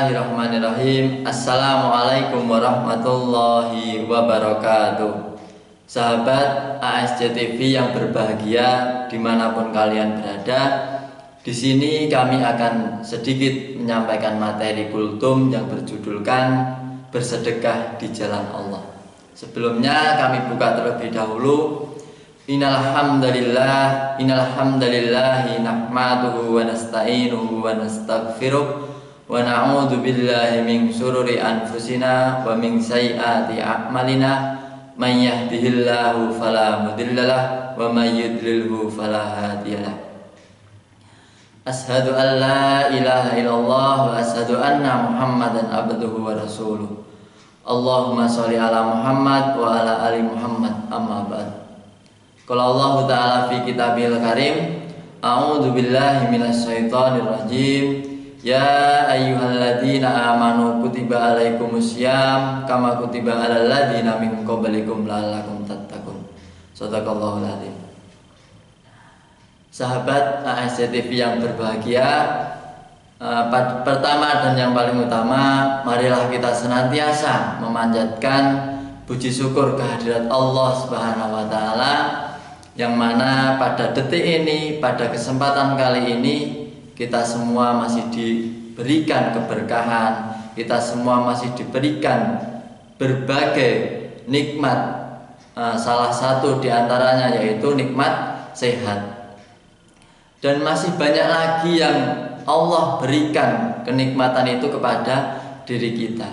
Bismillahirrahmanirrahim. Assalamualaikum warahmatullahi wabarakatuh. Sahabat ASJ TV yang berbahagia dimanapun kalian berada, di sini kami akan sedikit menyampaikan materi kultum yang berjudulkan bersedekah di jalan Allah. Sebelumnya kami buka terlebih dahulu. Innalhamdalillahi nahmaduhu wa nasta'inuhu wa nastaghfiruh wa na'udzu billahi min syururi anfusina wa min sayyiati a'malina may yahdihillahu fala mudhillalah wa may yudlilhu fala hadiyalah. Asyhadu an la ilaha illallah wa asyhadu anna Muhammadan abduhu wa rasuluh. Allahumma sholli ala Muhammad wa ala ali Muhammad, amma ba'd. Qala Allah Ta'ala fi kitabil karim, a'udzu billahi minasyaitonir rajim. Ya ayyuhalladzina amanu kutiba alaikumusiyam kama kutiba alal ladzina min qablikum la'allakum tattaqun. Shadaqallahul adzim. Sahabat ASJ TV yang berbahagia, pertama dan yang paling utama, marilah kita senantiasa memanjatkan puji syukur kehadirat Allah Subhanahu wa taala, yang mana pada detik ini, pada kesempatan kali ini, kita semua masih diberikan keberkahan, kita semua masih diberikan berbagai nikmat, salah satu diantaranya yaitu nikmat sehat. Dan masih banyak lagi yang Allah berikan kenikmatan itu kepada diri kita.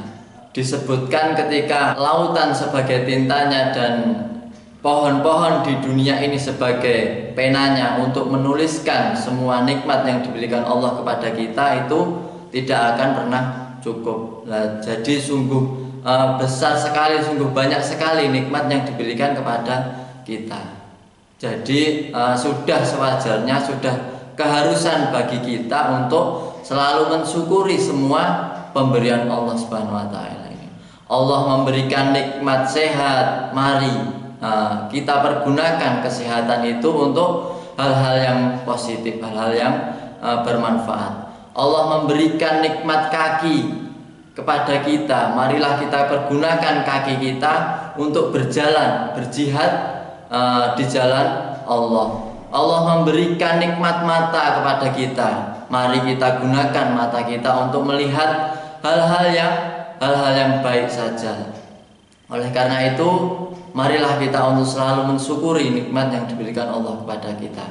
Disebutkan ketika lautan sebagai tintanya dan pohon-pohon di dunia ini sebagai penanya untuk menuliskan semua nikmat yang diberikan Allah kepada kita, itu tidak akan pernah cukup. Jadi sungguh besar sekali, sungguh banyak sekali nikmat yang diberikan kepada kita. Jadi sudah sewajarnya, sudah keharusan bagi kita untuk selalu mensyukuri semua pemberian Allah Subhanahu wa taala ini. Allah memberikan nikmat sehat, mari kita pergunakan kesehatan itu untuk hal-hal yang positif, hal-hal yang bermanfaat. Allah memberikan nikmat kaki kepada kita, marilah kita pergunakan kaki kita untuk berjalan, berjihad di jalan Allah. Allah memberikan nikmat mata kepada kita, mari kita gunakan mata kita untuk melihat hal-hal yang baik saja. Oleh karena itu, marilah kita untuk selalu mensyukuri nikmat yang diberikan Allah kepada kita.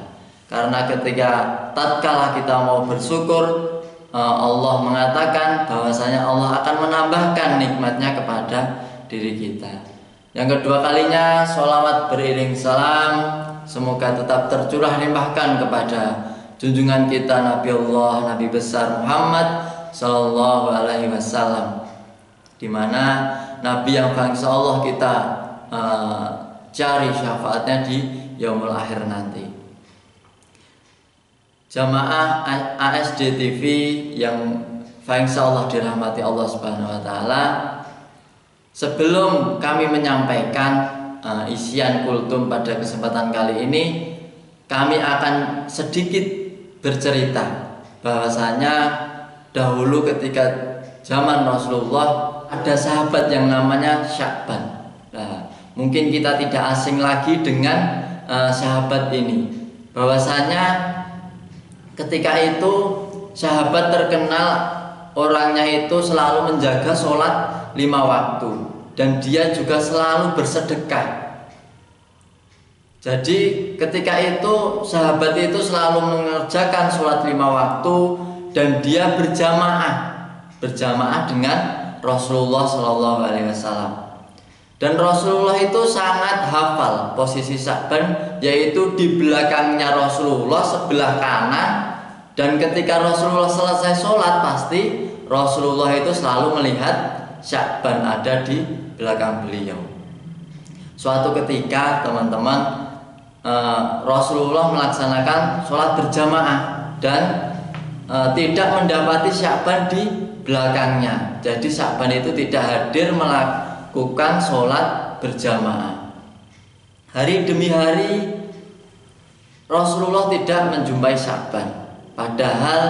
Karena ketika tatkala kita mau bersyukur, Allah mengatakan bahwasanya Allah akan menambahkan nikmatnya kepada diri kita. Yang kedua kalinya, sholawat beriring salam semoga tetap tercurah limpahkan kepada junjungan kita Nabi Allah, Nabi besar Muhammad Sallallahu Alaihi Wasallam, di mana Nabi yang bangsa Allah kita cari syafaatnya di yaumul akhir nanti. Jamaah ASJ TV yang bangsa Allah dirahmati Allah Subhanahu wa taala, sebelum kami menyampaikan isian kultum pada kesempatan kali ini, kami akan sedikit bercerita bahwasanya dahulu ketika zaman Rasulullah ada sahabat yang namanya Sya'ban. Mungkin kita tidak asing lagi dengan sahabat ini. Bahwasanya ketika itu sahabat terkenal orangnya itu selalu menjaga sholat 5 waktu, dan dia juga selalu bersedekah. Jadi ketika itu sahabat itu selalu mengerjakan sholat 5 waktu, dan dia berjamaah dengan Rasulullah Shallallahu Alaihi Wasallam. Dan Rasulullah itu sangat hafal posisi Sya'ban, yaitu di belakangnya Rasulullah sebelah kanan. Dan ketika Rasulullah selesai sholat, pasti Rasulullah itu selalu melihat Sya'ban ada di belakang beliau. Suatu ketika teman-teman, Rasulullah melaksanakan sholat berjamaah dan tidak mendapati Sya'ban di belakangnya. Jadi Sya'ban itu tidak hadir melakukan sholat berjamaah. Hari demi hari Rasulullah tidak menjumpai Sya'ban. Padahal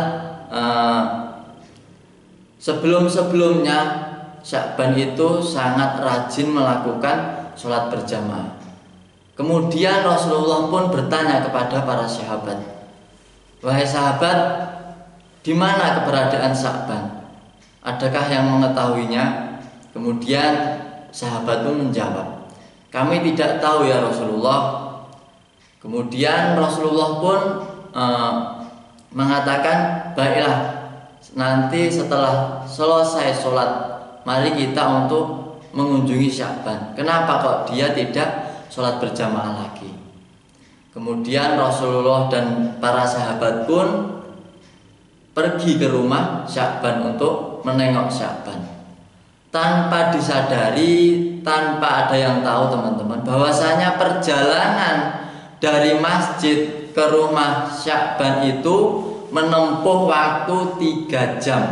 Sebelum-sebelumnya Sya'ban itu sangat rajin melakukan sholat berjamaah. Kemudian Rasulullah pun bertanya kepada para sahabat, "Wahai sahabat, di mana keberadaan Sya'ban? Adakah yang mengetahuinya?" Kemudian sahabat pun menjawab, "Kami tidak tahu ya Rasulullah." Kemudian Rasulullah pun mengatakan, "Baiklah, nanti setelah selesai sholat, mari kita untuk mengunjungi Sya'ban. Kenapa kok dia tidak sholat berjamaah lagi?" Kemudian Rasulullah dan para sahabat pun pergi ke rumah Sya'ban untuk menengok Sya'ban. Tanpa disadari, tanpa ada yang tahu teman-teman, bahwasanya perjalanan dari masjid ke rumah Sya'ban itu menempuh waktu 3 jam.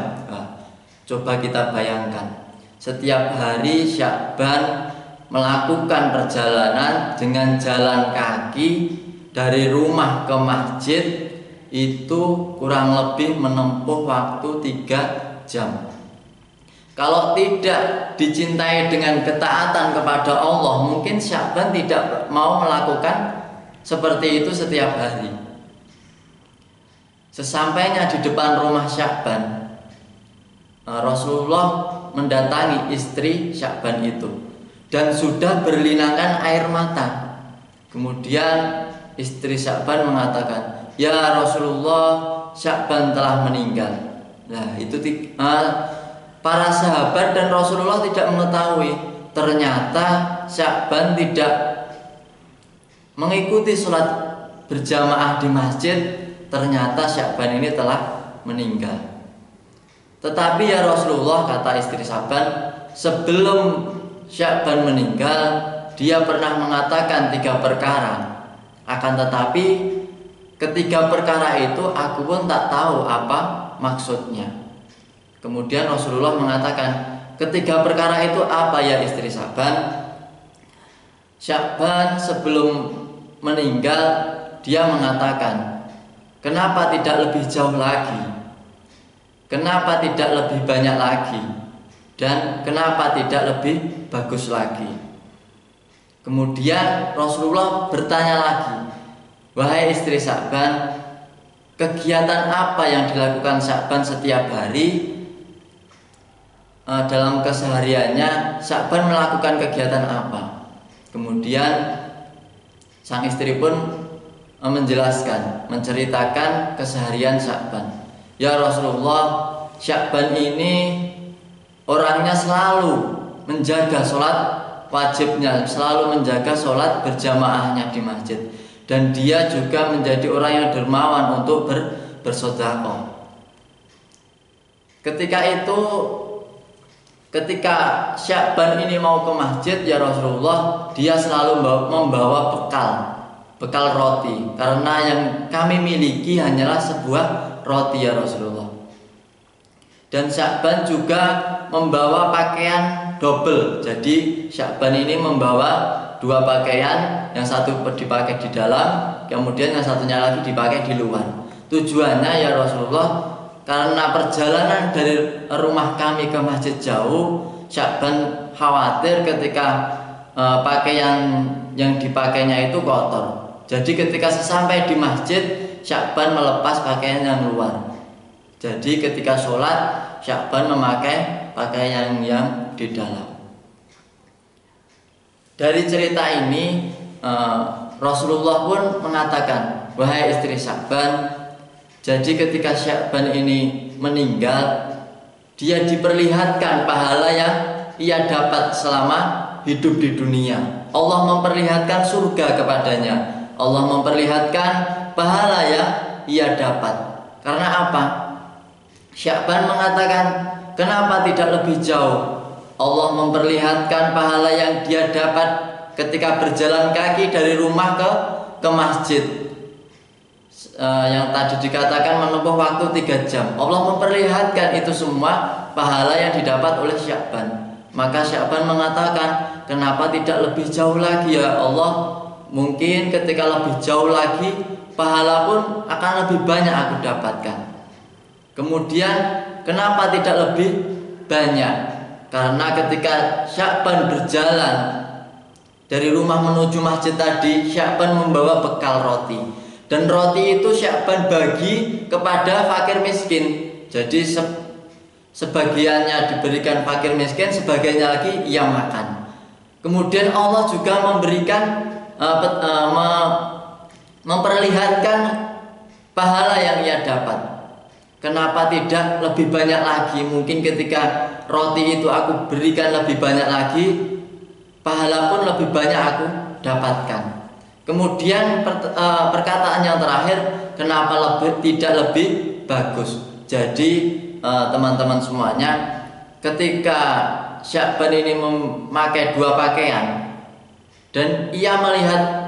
Coba kita bayangkan, setiap hari Sya'ban melakukan perjalanan dengan jalan kaki dari rumah ke masjid itu kurang lebih menempuh waktu 3 jam. Kalau tidak dicintai dengan ketaatan kepada Allah, mungkin Sya'ban tidak mau melakukan seperti itu setiap hari. Sesampainya di depan rumah Sya'ban, Rasulullah mendatangi istri Sya'ban itu dan sudah berlinangan air mata. Kemudian istri Sya'ban mengatakan, "Ya Rasulullah, Sya'ban telah meninggal." Nah, itu para sahabat dan Rasulullah tidak mengetahui, ternyata Sya'ban tidak mengikuti sholat berjamaah di masjid. Ternyata Sya'ban ini telah meninggal. Tetapi ya Rasulullah, kata istri Sya'ban, sebelum Sya'ban meninggal, dia pernah mengatakan 3 perkara. Akan tetapi ketiga perkara itu aku pun tak tahu apa maksudnya. Kemudian Rasulullah mengatakan, "Ketiga perkara itu apa ya istri Sya'ban?" Sya'ban sebelum meninggal dia mengatakan, "Kenapa tidak lebih jauh lagi? Kenapa tidak lebih banyak lagi? Dan kenapa tidak lebih bagus lagi?" Kemudian Rasulullah bertanya lagi, "Wahai istri Sya'ban, kegiatan apa yang dilakukan Sya'ban setiap hari? Dalam kesehariannya Sya'ban melakukan kegiatan apa?" Kemudian sang istri pun menjelaskan, menceritakan keseharian Sya'ban. "Ya Rasulullah, Sya'ban ini orangnya selalu menjaga sholat wajibnya, selalu menjaga sholat berjamaahnya di masjid. Dan dia juga menjadi orang yang dermawan untuk bersedekah." Ketika Sya'ban ini mau ke masjid, ya Rasulullah, dia selalu membawa bekal roti, karena yang kami miliki hanyalah sebuah roti ya Rasulullah. Dan Sya'ban juga membawa pakaian double. Jadi Sya'ban ini membawa 2 pakaian, yang satu dipakai di dalam, kemudian yang satunya lagi dipakai di luar. Tujuannya ya Rasulullah, karena perjalanan dari rumah kami ke masjid jauh, Sya'ban khawatir ketika pakaian yang dipakainya itu kotor. Jadi ketika sampai di masjid, Sya'ban melepas pakaian yang luar. Jadi ketika sholat, Sya'ban memakai pakaian yang di dalam. Dari cerita ini Rasulullah pun mengatakan, "Wahai istri Sya'ban, jadi ketika Sya'ban ini meninggal, dia diperlihatkan pahala yang ia dapat selama hidup di dunia. Allah memperlihatkan surga kepadanya. Allah memperlihatkan pahala yang ia dapat. Karena apa? Sya'ban mengatakan, kenapa tidak lebih jauh? Allah memperlihatkan pahala yang dia dapat ketika berjalan kaki dari rumah ke masjid. Yang tadi dikatakan menempuh waktu 3 jam. Allah memperlihatkan itu semua pahala yang didapat oleh Sya'ban. Maka Sya'ban mengatakan, kenapa tidak lebih jauh lagi ya Allah? Mungkin ketika lebih jauh lagi, pahala pun akan lebih banyak aku dapatkan. Kemudian kenapa tidak lebih banyak? Karena ketika Sya'ban berjalan dari rumah menuju masjid tadi, Sya'ban membawa bekal roti. Dan roti itu Sya'ban bagi kepada fakir miskin. Jadi sebagiannya diberikan fakir miskin, sebagiannya lagi ia makan. Kemudian Allah juga memberikan memperlihatkan pahala yang ia dapat. Kenapa tidak lebih banyak lagi? Mungkin ketika roti itu aku berikan lebih banyak lagi, pahala pun lebih banyak aku dapatkan. Kemudian perkataan yang terakhir, kenapa tidak lebih bagus? Jadi teman-teman semuanya, ketika Sya'ban ini memakai dua pakaian dan ia melihat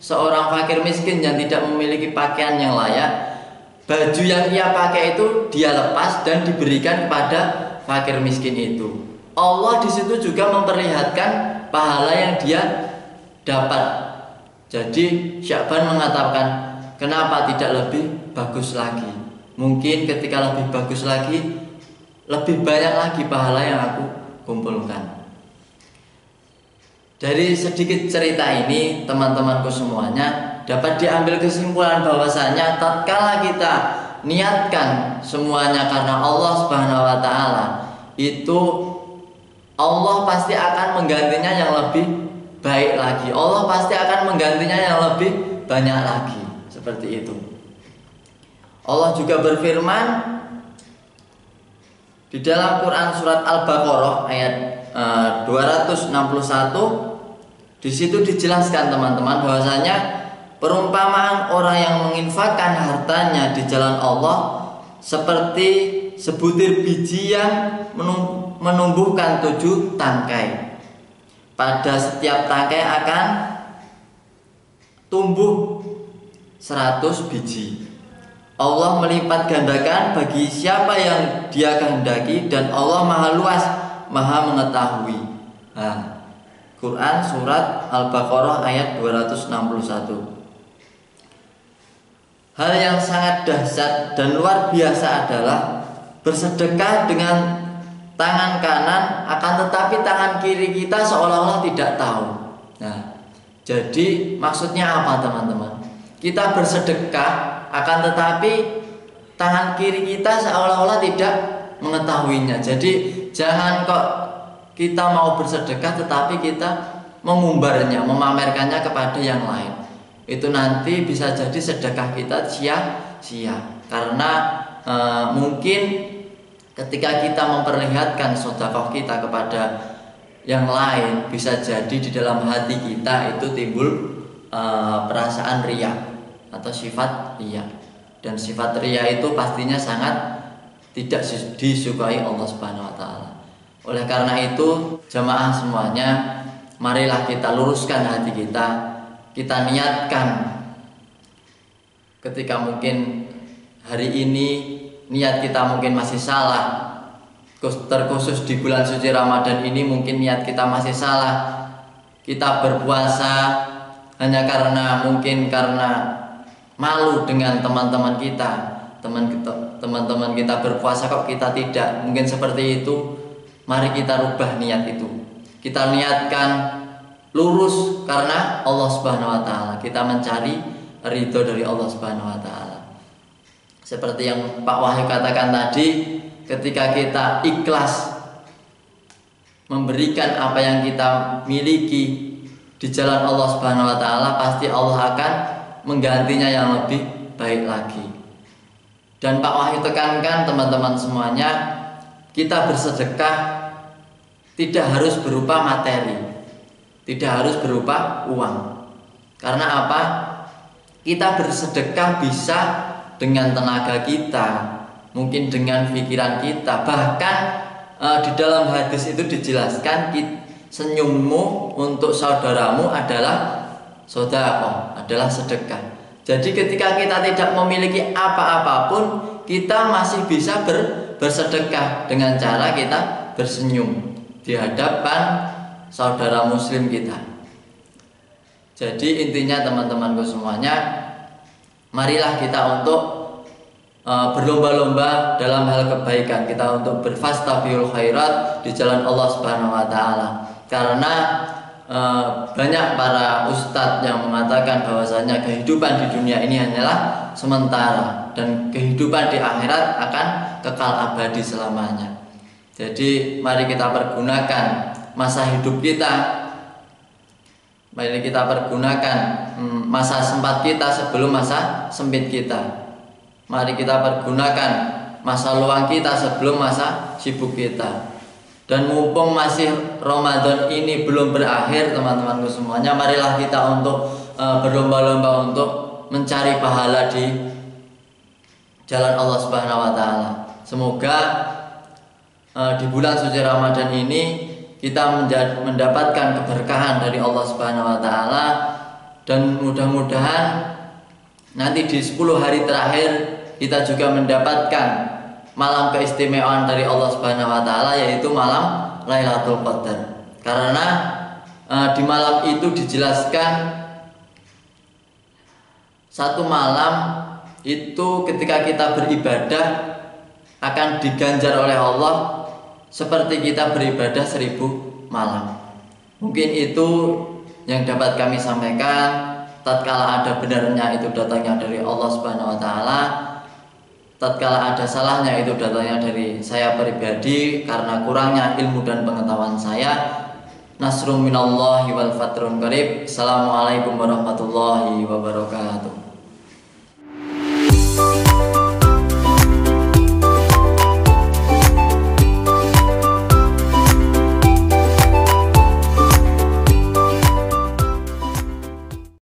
seorang fakir miskin yang tidak memiliki pakaian yang layak, baju yang ia pakai itu dia lepas dan diberikan kepada fakir miskin itu. Allah di situ juga memperlihatkan pahala yang dia dapat. Jadi Sya'ban mengatakan, kenapa tidak lebih bagus lagi? Mungkin ketika lebih bagus lagi, lebih banyak lagi pahala yang aku kumpulkan. Dari sedikit cerita ini, teman-temanku semuanya, dapat diambil kesimpulan bahwasanya tatkala kita niatkan semuanya karena Allah Subhanahu wa taala, itu Allah pasti akan menggantinya yang lebih baik lagi. Allah pasti akan menggantinya yang lebih banyak lagi. Seperti itu. Allah juga berfirman di dalam Quran surat Al-Baqarah ayat 261. Di situ dijelaskan teman-teman bahwasanya perumpamaan orang yang menginfakkan hartanya di jalan Allah seperti sebutir biji yang menumbuhkan 7 tangkai. Pada setiap tangkai akan tumbuh 100 biji. Allah melipat gandakan bagi siapa yang Dia kehendaki, dan Allah Maha Luas, Maha Mengetahui. Nah, Quran surat Al-Baqarah ayat 261. Hal yang sangat dahsyat dan luar biasa adalah bersedekah dengan tangan kanan, akan tetapi tangan kiri kita seolah-olah tidak tahu. Nah, jadi maksudnya apa teman-teman? Kita bersedekah, akan tetapi tangan kiri kita seolah-olah tidak mengetahuinya. Jadi jangan kok kita mau bersedekah tetapi kita mengumbarnya, memamerkannya kepada yang lain. Itu nanti bisa jadi sedekah kita sia-sia. Karena mungkin ketika kita memperlihatkan sedekah kita kepada yang lain, bisa jadi di dalam hati kita itu timbul perasaan riya atau sifat riya. Dan sifat riya itu pastinya sangat tidak disukai Allah Subhanahu wa taala. Oleh karena itu, jamaah semuanya, marilah kita luruskan hati kita. Kita niatkan ketika mungkin hari ini niat kita mungkin masih salah, terkhusus di bulan suci Ramadan ini mungkin niat kita masih salah. Kita berpuasa hanya karena malu dengan teman-teman kita. Teman-teman kita berpuasa kok kita tidak, mungkin seperti itu. Mari kita rubah niat itu. Kita niatkan lurus karena Allah Subhanahu wa taala. Kita mencari ridho dari Allah Subhanahu wa taala. Seperti yang Pak Wahyu katakan tadi, ketika kita ikhlas memberikan apa yang kita miliki di jalan Allah Subhanahu wa taala, pasti Allah akan menggantinya yang lebih baik lagi. Dan Pak Wahyu tekankan teman-teman semuanya, kita bersedekah tidak harus berupa materi, tidak harus berupa uang. Karena apa? Kita bersedekah bisa dengan tenaga kita, mungkin dengan pikiran kita. Bahkan di dalam hadis itu dijelaskan, senyummu untuk saudaramu adalah sedekah, adalah sedekah. Jadi ketika kita tidak memiliki apa-apapun, kita masih bisa bersedekah dengan cara kita bersenyum di hadapan saudara muslim kita. Jadi intinya teman-temanku semuanya, marilah kita untuk berlomba-lomba dalam hal kebaikan, kita untuk berfastabiqul khairat di jalan Allah Subhanahu wa taala. Karena banyak para ustadz yang mengatakan bahwasanya kehidupan di dunia ini hanyalah sementara dan kehidupan di akhirat akan kekal abadi selamanya. Jadi mari kita pergunakan masa hidup kita, mari kita pergunakan masa sempat kita sebelum masa sempit kita. Mari kita pergunakan masa luang kita sebelum masa sibuk kita. Dan mumpung masih Ramadan ini belum berakhir, teman-temanku semuanya, marilah kita untuk berlomba-lomba untuk mencari pahala di jalan Allah Subhanahu wa taala. Semoga di bulan suci Ramadan ini kita mendapatkan keberkahan dari Allah Subhanahu wa taala, dan mudah-mudahan nanti di 10 hari terakhir kita juga mendapatkan malam keistimewaan dari Allah Subhanahu wa taala, yaitu malam Lailatul Qadar. Karena di malam itu dijelaskan satu malam itu ketika kita beribadah akan diganjar oleh Allah seperti kita beribadah 1000 malam. Mungkin itu yang dapat kami sampaikan. Tatkala ada benarnya itu datangnya dari Allah Subhanahu wa taala, tatkala ada salahnya itu datangnya dari saya pribadi karena kurangnya ilmu dan pengetahuan saya. Nasrun minallahi wal fatrun qarib. Assalamualaikum warahmatullahi wabarakatuh.